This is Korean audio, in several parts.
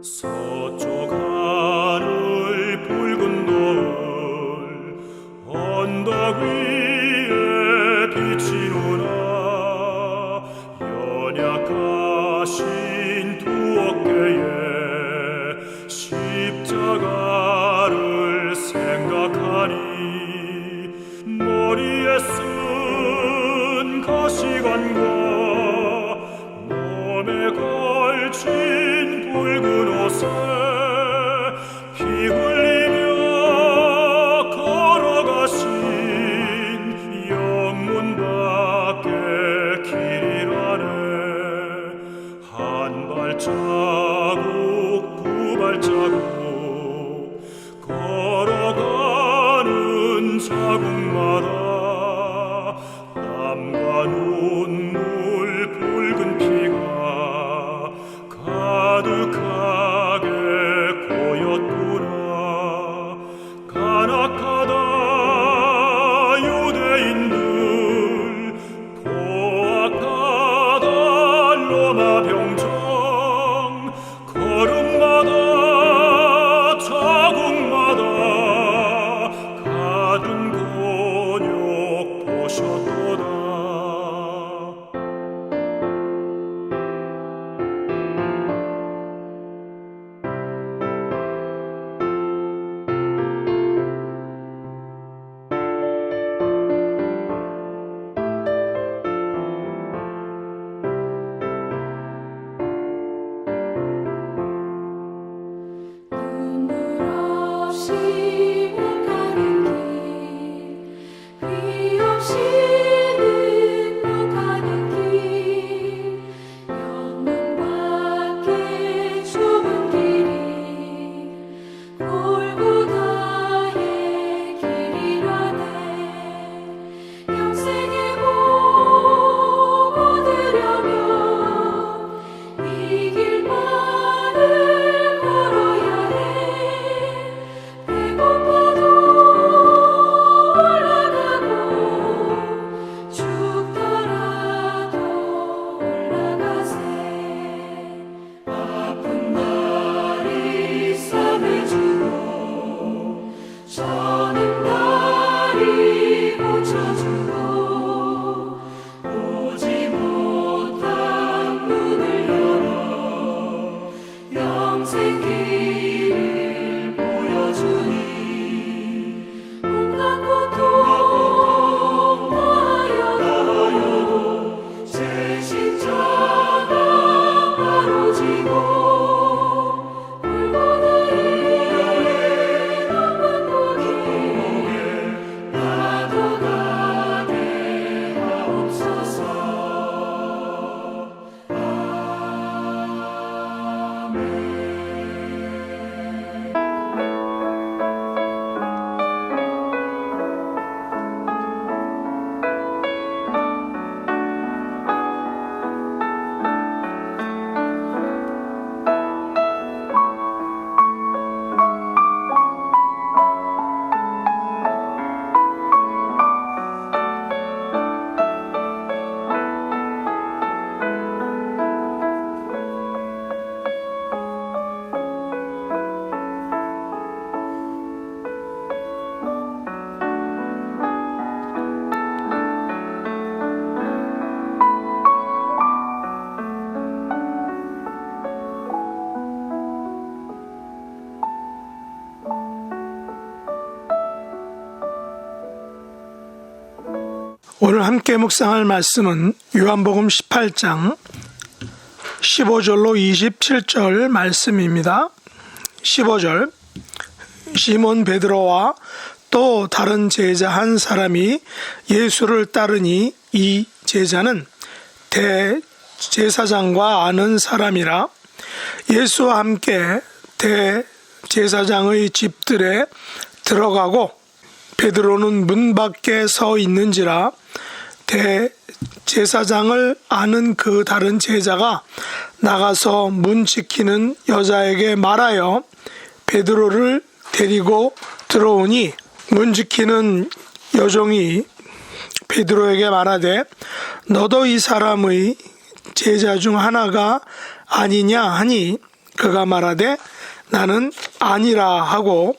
서쪽 하늘 붉은 노을 언덕 위에 비치노라. 연약하신 두 어깨에 십자가를 생각하니 머리에 쓴 가시관과 몸에 걸친 붉은 옷에 피 흘리며 걸어가신 영문 밖에 길이라네. 한 발자국 두 발자국 걸어가는 자국마다 땀과 눈물 붉은 피가 가득하게 고였구나. 간악하다 유대인들, 포악하다 로마 병정, 걸음마다 자국마다 가둔 곤욕 보셨도다. 눈물 없이 못 가는 길, 비 없이는 못 가는 길, 영문 밖에 좁은 길이 골고다의 길이라네. 영생의 복 얻으려면 이 길만을 걸어야 해. 배고파도 올라가고 죽더라도 올라가세. 아픈 다리 싸매주고 저는 다리 고쳐주고 보지 못한 눈을 열어 영생 길을 보여주니 온갖 고통 다하여도 제 십자가 바로 지고 골고다의 남은 고기 나도 가게 하옵소서. 오늘 함께 묵상할 말씀은 요한복음 18장 15절로 27절 말씀입니다. 15절, 시몬 베드로와 또 다른 제자 한 사람이 예수를 따르니 이 제자는 대제사장과 아는 사람이라. 예수와 함께 대제사장의 집들에 들어가고 베드로는 문 밖에 서 있는지라. 대제사장을 아는 그 다른 제자가 나가서 문 지키는 여자에게 말하여 베드로를 데리고 들어오니 문 지키는 여종이 베드로에게 말하되 너도 이 사람의 제자 중 하나가 아니냐 하니 그가 말하되 나는 아니라 하고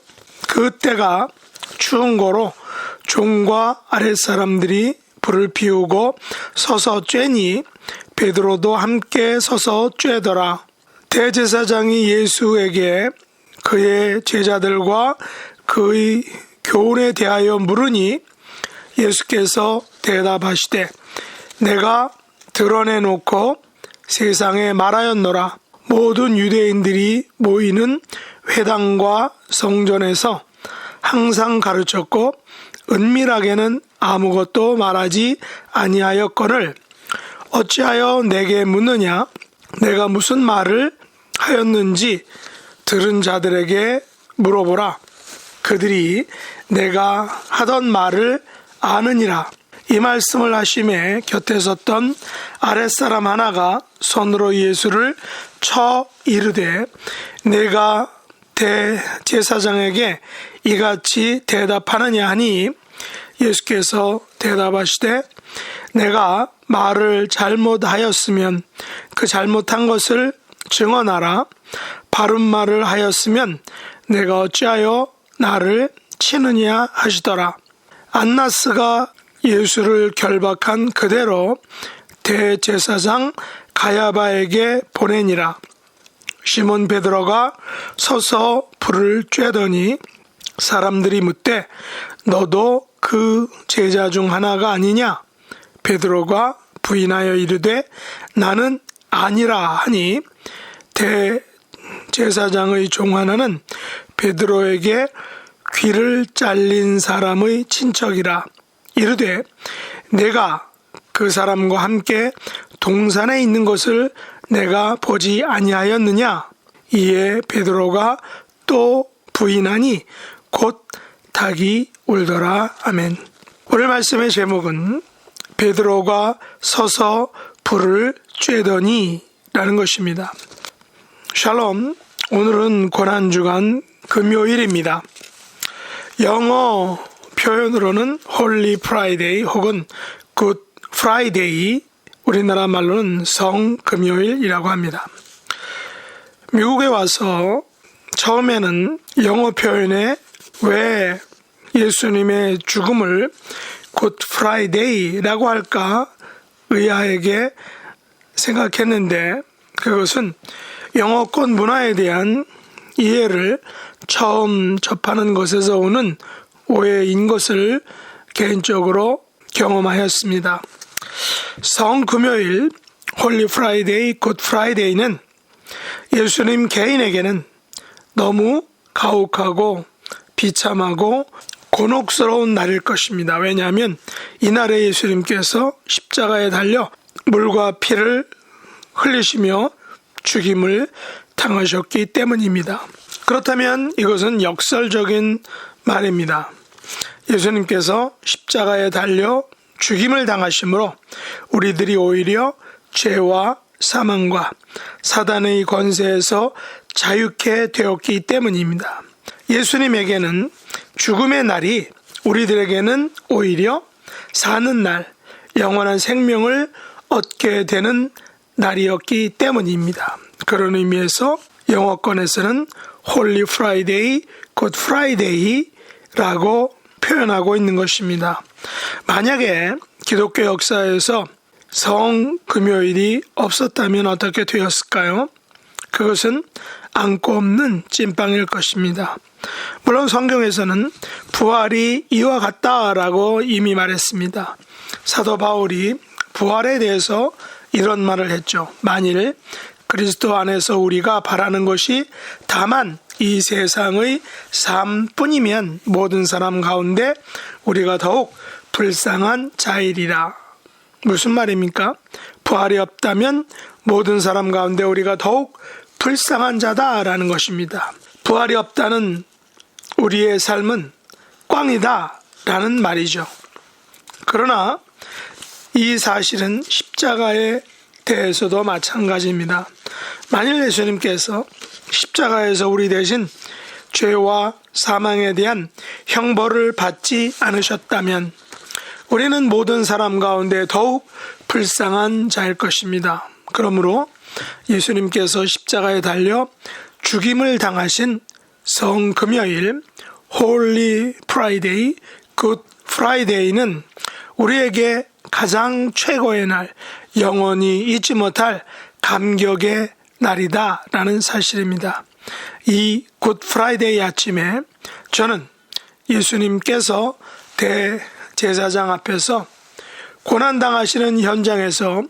그 때가 추운 거로 종과 아랫사람들이 불을 피우고 서서 쬐니 베드로도 함께 서서 쬐더라. 대제사장이 예수에게 그의 제자들과 그의 교훈에 대하여 물으니 예수께서 대답하시되 내가 드러내놓고 세상에 말하였노라. 모든 유대인들이 모이는 회당과 성전에서 항상 가르쳤고 은밀하게는 아무것도 말하지 아니하였거늘 어찌하여 내게 묻느냐? 내가 무슨 말을 하였는지 들은 자들에게 물어보라. 그들이 내가 하던 말을 아느니라. 이 말씀을 하심에 곁에 섰던 아랫사람 하나가 손으로 예수를 쳐 이르되 내가 대제사장에게 이같이 대답하느냐 하니 예수께서 대답하시되 내가 말을 잘못하였으면 그 잘못한 것을 증언하라. 바른 말을 하였으면 내가 어찌하여 나를 치느냐 하시더라. 안나스가 예수를 결박한 그대로 대제사장 가야바에게 보내니라. 시몬 베드로가 서서 불을 쬐더니 사람들이 묻되 너도 그 제자 중 하나가 아니냐? 베드로가 부인하여 이르되 나는 아니라 하니 대제사장의 종 하나는 베드로에게 귀를 잘린 사람의 친척이라. 이르되 내가 그 사람과 함께 동산에 있는 것을 내가 보지 아니하였느냐? 이에 베드로가 또 부인하니 곧 닭이 울더라. 아멘. 오늘 말씀의 제목은 베드로가 서서 불을 쬐더니 라는 것입니다. 샬롬. 오늘은 고난주간 금요일입니다. 영어 표현으로는 홀리 프라이데이 혹은 굿 프라이데이, 우리나라 말로는 성금요일이라고 합니다. 미국에 와서 처음에는 영어 표현에 왜 예수님의 죽음을 굿 프라이데이라고 할까 의아하게 생각했는데 그것은 영어권 문화에 대한 이해를 처음 접하는 것에서 오는 오해인 것을 개인적으로 경험하였습니다. 성금요일, 홀리 프라이데이, 굿 프라이데이는 예수님 개인에게는 너무 가혹하고 비참하고 곤혹스러운 날일 것입니다. 왜냐하면 이날에 예수님께서 십자가에 달려 물과 피를 흘리시며 죽임을 당하셨기 때문입니다. 그렇다면 이것은 역설적인 말입니다. 예수님께서 십자가에 달려 죽임을 당하심으로 우리들이 오히려 죄와 사망과 사단의 권세에서 자유케 되었기 때문입니다. 예수님에게는 죽음의 날이 우리들에게는 오히려 사는 날, 영원한 생명을 얻게 되는 날이었기 때문입니다. 그런 의미에서 영어권에서는 홀리 프라이데이, 굿 프라이데이라고 표현하고 있는 것입니다. 만약에 기독교 역사에서 성금요일이 없었다면 어떻게 되었을까요? 그것은 안고 없는 찐빵일 것입니다. 물론 성경에서는 부활이 이와 같다라고 이미 말했습니다. 사도 바울이 부활에 대해서 이런 말을 했죠. 만일 그리스도 안에서 우리가 바라는 것이 다만 이 세상의 삶뿐이면 모든 사람 가운데 우리가 더욱 불쌍한 자이리라. 무슨 말입니까? 부활이 없다면 모든 사람 가운데 우리가 더욱 불쌍한 자다라는 것입니다. 부활이 없다는 우리의 삶은 꽝이다라는 말이죠. 그러나 이 사실은 십자가에 대해서도 마찬가지입니다. 만일 예수님께서 십자가에서 우리 대신 죄와 사망에 대한 형벌을 받지 않으셨다면 우리는 모든 사람 가운데 더욱 불쌍한 자일 것입니다. 그러므로 예수님께서 십자가에 달려 죽임을 당하신 성금요일 홀리 프라이데이, 굿 프라이데이는 우리에게 가장 최고의 날, 영원히 잊지 못할 감격의 날이다라는 사실입니다. 이 굿 프라이데이 아침에 저는 예수님께서 대제사장 앞에서 고난당하시는 현장에서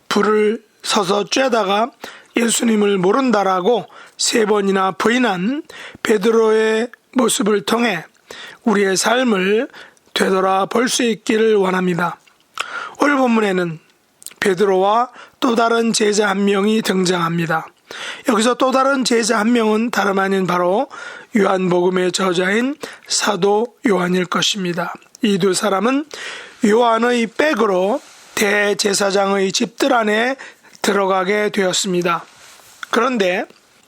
불을 서서 쬐다가 예수님을 모른다라고 3번이나 부인한 베드로의 모습을 통해 우리의 삶을 되돌아볼 수 있기를 원합니다. 오늘 본문에는 베드로와 또 다른 제자 한 명이 등장합니다. 여기서 또 다른 제자 한 명은 다름 아닌 바로 요한복음의 저자인 사도 요한일 것입니다. 이 두 사람은 요한의 백으로 대제사장의 집들 안에 들어가게 되었습니다. 그런데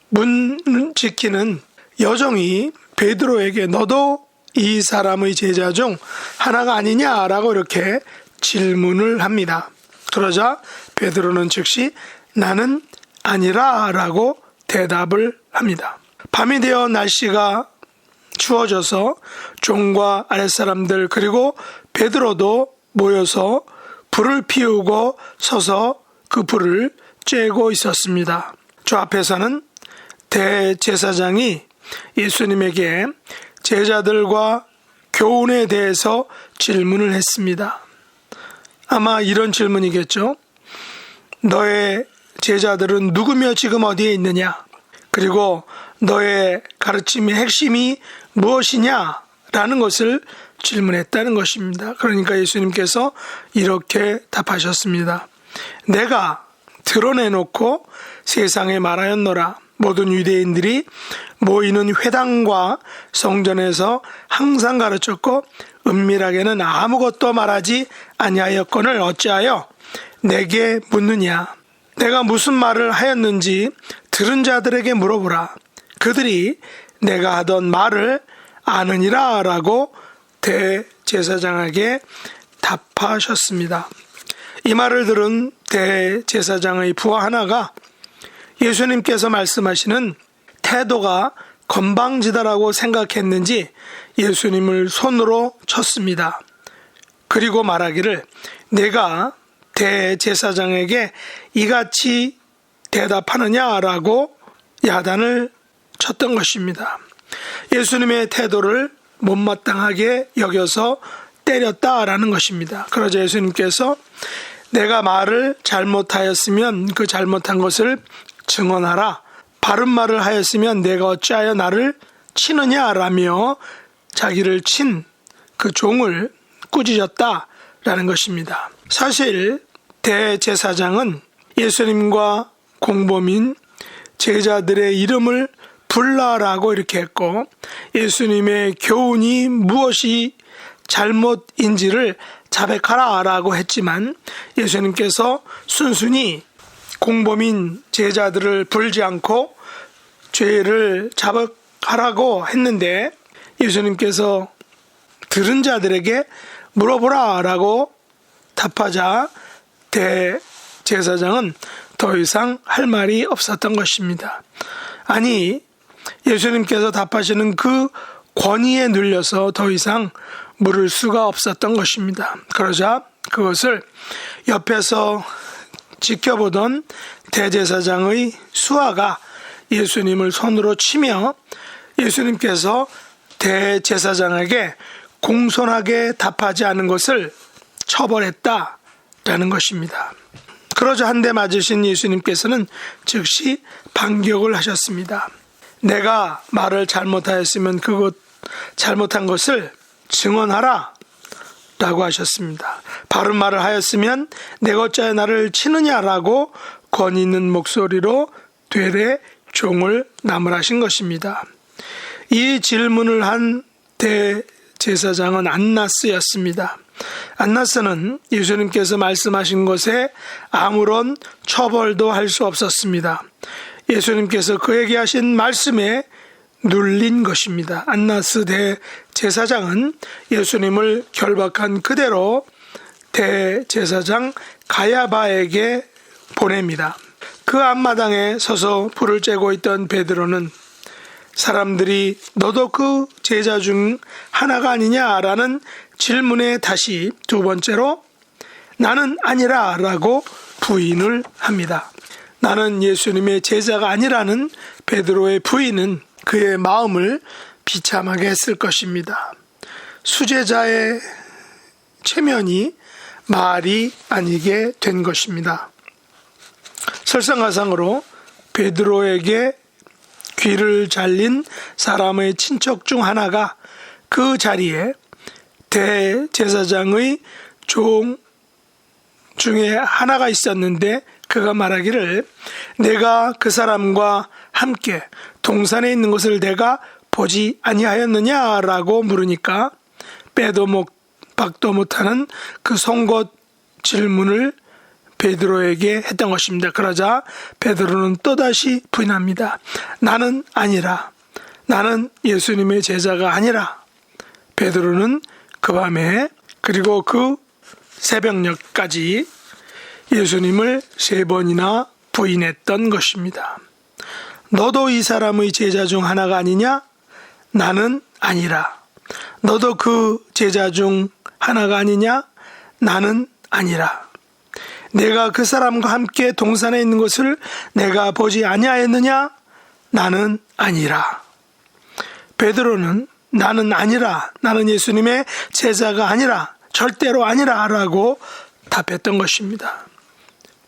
문 지키는 여종이 베드로에게 너도 이 사람의 제자 중 하나가 아니냐라고 이렇게 질문을 합니다. 그러자 베드로는 즉시 나는 아니라 라고 대답을 합니다. 밤이 되어 날씨가 추워져서 종과 아랫사람들 그리고 베드로도 모여서 불을 피우고 서서 그 불을 쬐고 있었습니다. 저 앞에서는 대제사장이 예수님에게 제자들과 교훈에 대해서 질문을 했습니다. 아마 이런 질문이겠죠. 너의 제자들은 누구며 지금 어디에 있느냐? 그리고 너의 가르침의 핵심이 무엇이냐? 라는 것을 질문했다는 것입니다. 그러니까 예수님께서 이렇게 답하셨습니다. 내가 드러내놓고 세상에 말하였노라. 모든 유대인들이 모이는 회당과 성전에서 항상 가르쳤고 은밀하게는 아무것도 말하지 아니하였거늘 어찌하여 내게 묻느냐. 내가 무슨 말을 하였는지 들은 자들에게 물어보라. 그들이 내가 하던 말을 아느니라 라고 대제사장에게 답하셨습니다. 이 말을 들은 대제사장의 부하 하나가 예수님께서 말씀하시는 태도가 건방지다라고 생각했는지 예수님을 손으로 쳤습니다. 그리고 말하기를 내가 대제사장에게 이같이 대답하느냐라고 야단을 쳤던 것입니다. 예수님의 태도를 못마땅하게 여겨서 때렸다라는 것입니다. 그러자 예수님께서 내가 말을 잘못하였으면 그 잘못한 것을 증언하라. 바른 말을 하였으면 내가 어찌하여 나를 치느냐라며 자기를 친 그 종을 꾸짖었다라는 것입니다. 사실 대제사장은 예수님과 공범인 제자들의 이름을 불라라고 이렇게 했고 예수님의 교훈이 무엇이 잘못인지를 자백하라라고 했지만 예수님께서 순순히 공범인 제자들을 불지 않고 죄를 자백하라고 했는데 예수님께서 들은 자들에게 물어보라라고 답하자 대제사장은 더 이상 할 말이 없었던 것입니다. 아니 예수님께서 답하시는 그 권위에 눌려서 더 이상 물을 수가 없었던 것입니다. 그러자 그것을 옆에서 지켜보던 대제사장의 수하가 예수님을 손으로 치며 예수님께서 대제사장에게 공손하게 답하지 않은 것을 처벌했다라는 것입니다. 그러자 한 대 맞으신 예수님께서는 즉시 반격을 하셨습니다. 내가 말을 잘못하였으면 그것 잘못한 것을 증언하라 라고 하셨습니다. 바른 말을 하였으면 내가 어찌하여 나를 치느냐라고 권위 있는 목소리로 되레 종을 나무라신 것입니다. 이 질문을 한 대제사장은 안나스였습니다. 안나스는 예수님께서 말씀하신 것에 아무런 처벌도 할 수 없었습니다. 예수님께서 그에게 하신 말씀에 눌린 것입니다. 안나스 대제사장은 예수님을 결박한 그대로 대제사장 가야바에게 보냅니다. 그 앞마당에 서서 불을 쬐고 있던 베드로는 사람들이 너도 그 제자 중 하나가 아니냐라는 질문에 다시 두 번째로 나는 아니라 라고 부인을 합니다. 나는 예수님의 제자가 아니라는 베드로의 부인은 그의 마음을 비참하게 했을 것입니다. 수제자의 체면이 말이 아니게 된 것입니다. 설상가상으로 베드로에게 귀를 잘린 사람의 친척 중 하나가 그 자리에 대제사장의 종 중에 하나가 있었는데 그가 말하기를 내가 그 사람과 함께 동산에 있는 것을 내가 보지 아니하였느냐라고 물으니까 빼도 박도 못하는 그 송곳 질문을 베드로에게 했던 것입니다. 그러자 베드로는 또다시 부인합니다. 나는 아니라, 나는 예수님의 제자가 아니라. 베드로는 그 밤에 그리고 그 새벽녘까지 예수님을 3번이나 부인했던 것입니다. 너도 이 사람의 제자 중 하나가 아니냐? 나는 아니라. 너도 그 제자 중 하나가 아니냐? 나는 아니라. 내가 그 사람과 함께 동산에 있는 것을 내가 보지 아니하였느냐? 나는 아니라. 베드로는 나는 아니라, 나는 예수님의 제자가 아니라, 절대로 아니라 라고 답했던 것입니다.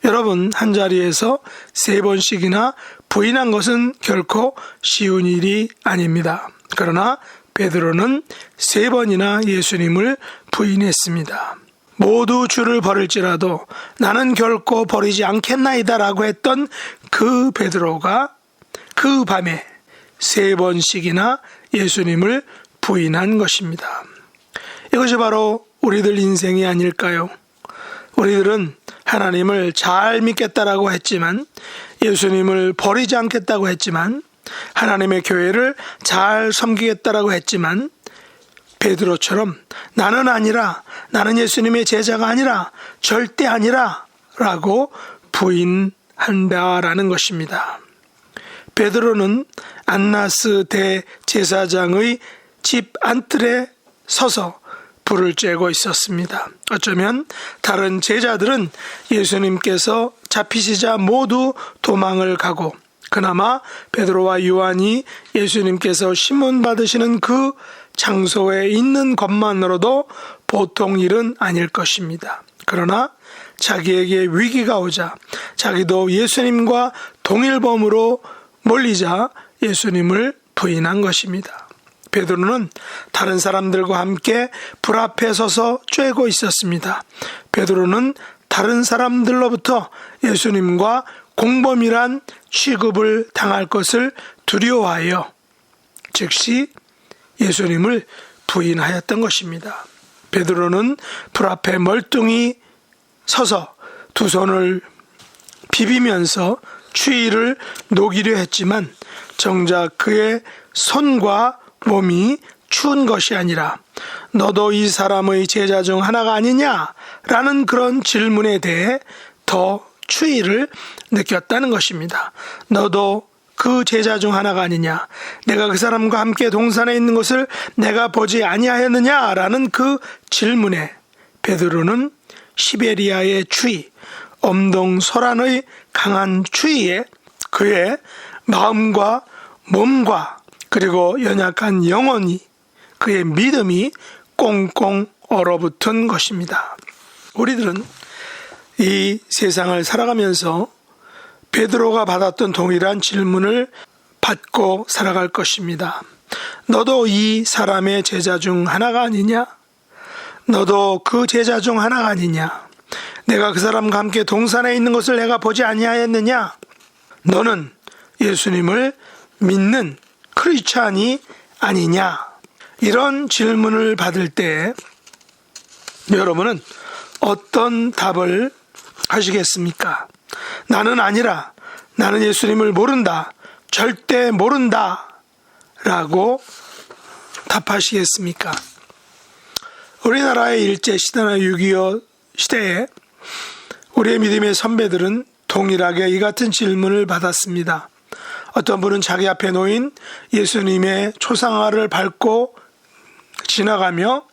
여러분, 한자리에서 3번씩이나 부인한 것은 결코 쉬운 일이 아닙니다. 그러나 베드로는 3번이나 예수님을 부인했습니다. 모두 주를 버릴지라도 나는 결코 버리지 않겠나이다 라고 했던 그 베드로가 그 밤에 3번씩이나 예수님을 부인한 것입니다. 이것이 바로 우리들 인생이 아닐까요? 우리들은 하나님을 잘 믿겠다라고 했지만, 예수님을 버리지 않겠다고 했지만, 하나님의 교회를 잘 섬기겠다라고 했지만, 베드로처럼 나는 아니라, 나는 예수님의 제자가 아니라, 절대 아니라 라고 부인한다라는 것입니다. 베드로는 안나스 대제사장의 집 안뜰에 서서 불을 쬐고 있었습니다. 어쩌면 다른 제자들은 예수님께서 잡히시자 모두 도망을 가고, 그나마 베드로와 요한이 예수님께서 심문 받으시는 그 장소에 있는 것만으로도 보통 일은 아닐 것입니다. 그러나 자기에게 위기가 오자 자기도 예수님과 동일범으로 몰리자 예수님을 부인한 것입니다. 베드로는 다른 사람들과 함께 불 앞에 서서 쬐고 있었습니다. 베드로는 다른 사람들로부터 예수님과 공범이란 취급을 당할 것을 두려워하여 즉시 예수님을 부인하였던 것입니다. 베드로는 불 앞에 멀뚱히 서서 두 손을 비비면서 추위를 녹이려 했지만 정작 그의 손과 몸이 추운 것이 아니라 너도 이 사람의 제자 중 하나가 아니냐라는 그런 질문에 대해 더 추위를 느꼈다는 것입니다. 너도 그 제자 중 하나가 아니냐? 내가 그 사람과 함께 동산에 있는 것을 내가 보지 아니하였느냐라는 그 질문에 베드로는 시베리아의 추위, 엄동설안의 강한 추위에 그의 마음과 몸과 그리고 연약한 영혼이, 그의 믿음이 꽁꽁 얼어붙은 것입니다. 우리들은 이 세상을 살아가면서 베드로가 받았던 동일한 질문을 받고 살아갈 것입니다. 너도 이 사람의 제자 중 하나가 아니냐? 너도 그 제자 중 하나가 아니냐? 내가 그 사람과 함께 동산에 있는 것을 내가 보지 아니하였느냐? 너는 예수님을 믿는 크리스찬이 아니냐? 이런 질문을 받을 때 여러분은 어떤 답을 하시겠습니까? 나는 아니라, 나는 예수님을 모른다, 절대 모른다 라고 답하시겠습니까? 우리나라의 일제시대나 6.25 시대에 우리의 믿음의 선배들은 동일하게 이 같은 질문을 받았습니다. 어떤 분은 자기 앞에 놓인 예수님의 초상화를 밟고 지나가며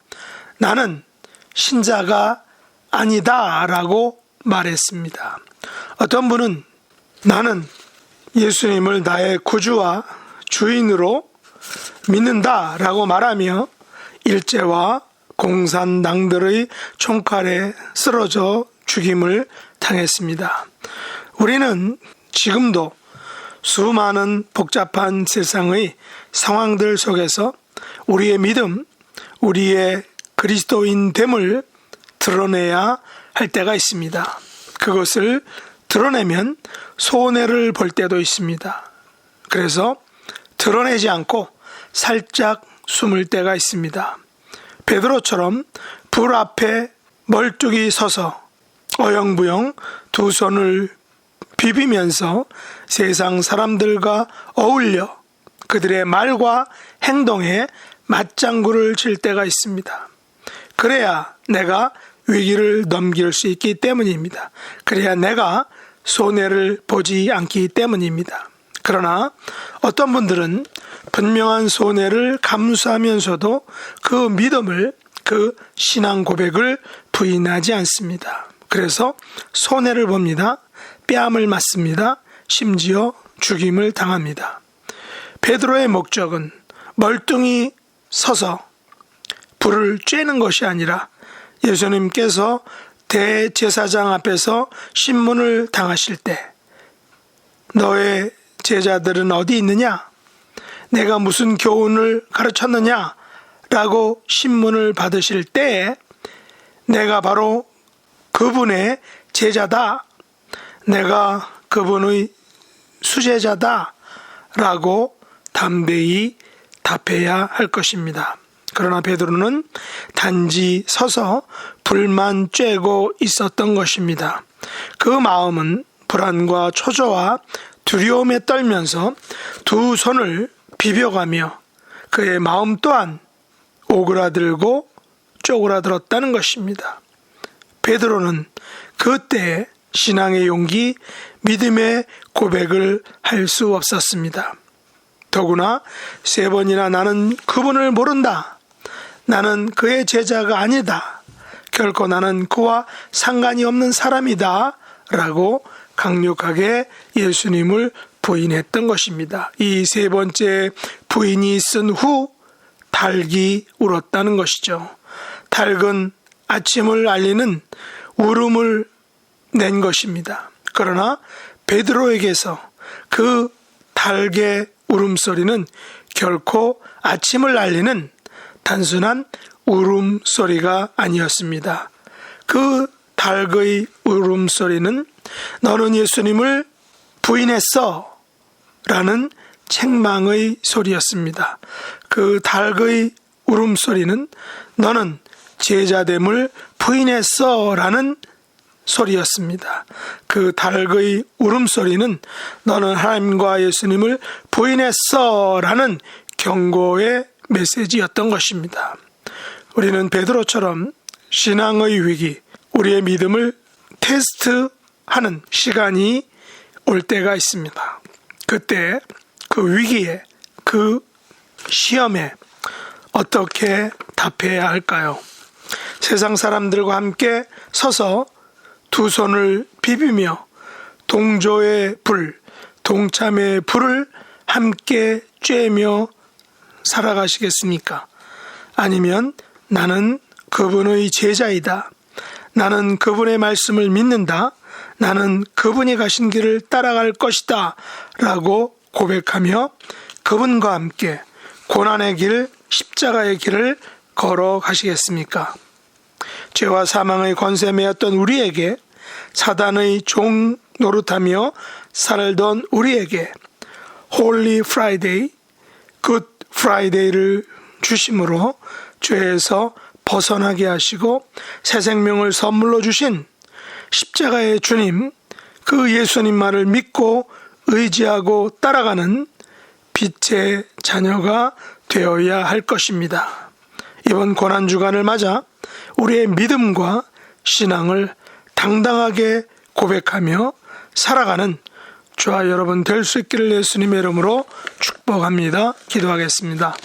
나는 신자가 아니다 라고 말했습니다. 어떤 분은 나는 예수님을 나의 구주와 주인으로 믿는다 라고 말하며 일제와 공산당들의 총칼에 쓰러져 죽임을 당했습니다. 우리는 지금도 수많은 복잡한 세상의 상황들 속에서 우리의 믿음, 우리의 그리스도인됨을 드러내야 할 때가 있습니다. 그것을 드러내면 손해를 볼 때도 있습니다. 그래서 드러내지 않고 살짝 숨을 때가 있습니다. 베드로처럼 불 앞에 멀뚱히 서서 어영부영 두 손을 비비면서 세상 사람들과 어울려 그들의 말과 행동에 맞장구를 칠 때가 있습니다. 그래야 내가 위기를 넘길 수 있기 때문입니다. 그래야 내가 손해를 보지 않기 때문입니다. 그러나 어떤 분들은 분명한 손해를 감수하면서도 그 믿음을, 그 신앙 고백을 부인하지 않습니다. 그래서 손해를 봅니다. 뺨을 맞습니다. 심지어 죽임을 당합니다. 베드로의 목적은 멀뚱히 서서 불을 쬐는 것이 아니라 예수님께서 대제사장 앞에서 신문을 당하실 때 너의 제자들은 어디 있느냐? 내가 무슨 교훈을 가르쳤느냐? 라고 신문을 받으실 때 내가 바로 그분의 제자다. 내가 그분의 수제자다. 라고 담대히 답해야 할 것입니다. 그러나 베드로는 단지 서서 불만 쬐고 있었던 것입니다. 그 마음은 불안과 초조와 두려움에 떨면서 두 손을 비벼가며 그의 마음 또한 오그라들고 쪼그라들었다는 것입니다. 베드로는 그때 신앙의 용기, 믿음의 고백을 할 수 없었습니다. 더구나 세 번이나 나는 그분을 모른다. 나는 그의 제자가 아니다. 결코 나는 그와 상관이 없는 사람이다. 라고 강력하게 예수님을 부인했던 것입니다. 이 세 번째 부인이 있은 후 닭이 울었다는 것이죠. 닭은 아침을 알리는 울음을 낸 것입니다. 그러나 베드로에게서 그 닭의 울음소리는 결코 아침을 알리는 단순한 울음소리가 아니었습니다. 그 닭의 울음소리는 너는 예수님을 부인했어 라는 책망의 소리였습니다. 그 닭의 울음소리는 너는 제자됨을 부인했어 라는 소리였습니다. 그 닭의 울음소리는 너는 하나님과 예수님을 부인했어 라는 경고의 메시지였던 것입니다. 우리는 베드로처럼 신앙의 위기, 우리의 믿음을 테스트하는 시간이 올 때가 있습니다. 그때 그 위기에, 그 시험에 어떻게 답해야 할까요? 세상 사람들과 함께 서서 두 손을 비비며 동조의 불, 동참의 불을 함께 쬐며 살아가시겠습니까? 아니면 나는 그분의 제자이다. 나는 그분의 말씀을 믿는다. 나는 그분이 가신 길을 따라갈 것이다. 라고 고백하며 그분과 함께 고난의 길, 십자가의 길을 걸어가시겠습니까? 죄와 사망의 권세 매였던 우리에게, 사단의 종 노릇하며 살던 우리에게 홀리 프라이데이, 굿 프라이데이를 주심으로 죄에서 벗어나게 하시고 새 생명을 선물로 주신 십자가의 주님, 그 예수님만을 믿고 의지하고 따라가는 빛의 자녀가 되어야 할 것입니다. 이번 고난주간을 맞아 우리의 믿음과 신앙을 당당하게 고백하며 살아가는 저와 여러분 될 수 있기를 예수님의 이름으로 축복합니다. 기도하겠습니다.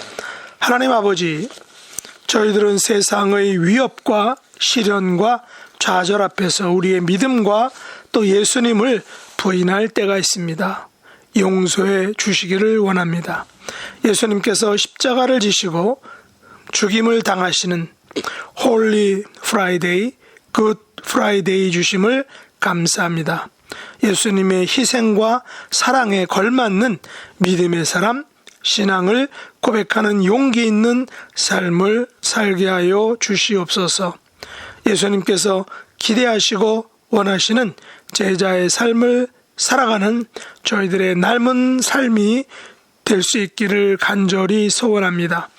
하나님 아버지, 저희들은 세상의 위협과 시련과 좌절 앞에서 우리의 믿음과 또 예수님을 부인할 때가 있습니다. 용서해 주시기를 원합니다. 예수님께서 십자가를 지시고 죽임을 당하시는 홀리 프라이데이, 굿 프라이데이 주심을 감사합니다. 예수님의 희생과 사랑에 걸맞는 믿음의 사람, 신앙을 고백하는 용기 있는 삶을 살게 하여 주시옵소서. 예수님께서 기대하시고 원하시는 제자의 삶을 살아가는 저희들의 남은 삶이 될 수 있기를 간절히 소원합니다.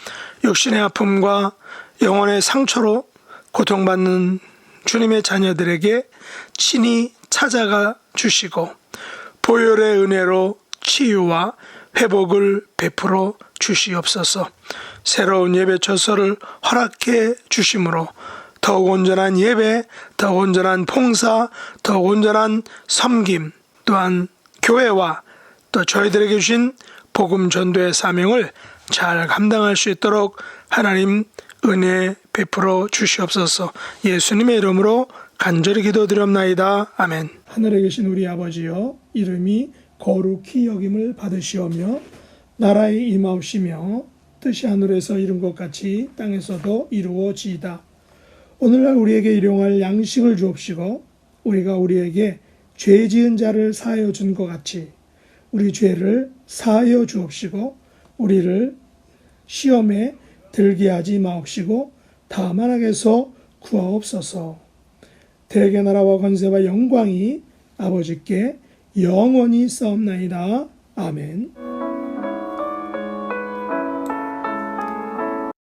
육신의 아픔과 영혼의 상처로 고통받는 주님의 자녀들에게 친히 찾아가 주시고 보혈의 은혜로 치유와 회복을 베풀어 주시옵소서. 새로운 예배 처소를 허락해 주심으로 더욱 온전한 예배, 더욱 온전한 봉사, 더욱 온전한 섬김, 또한 교회와 또 저희들에게 주신 복음 전도의 사명을 잘 감당할 수 있도록 하나님 은혜 베풀어 주시옵소서. 예수님의 이름으로 간절히 기도드렸나이다. 아멘. 하늘에 계신 우리 아버지여, 이름이 거룩히 여김을 받으시오며 나라의 임하옵시며 뜻이 하늘에서 이룬 것 같이 땅에서도 이루어지이다. 오늘날 우리에게 일용할 양식을 주옵시고 우리가 우리에게 죄 지은 자를 사하여 준 것 같이 우리 죄를 사하여 주옵시고 우리를 시험에 들게 하지 마옵시고 다만 악에서 구하옵소서. 대개 나라와 권세와 영광이 아버지께 영원히 싸움나이다. 아멘.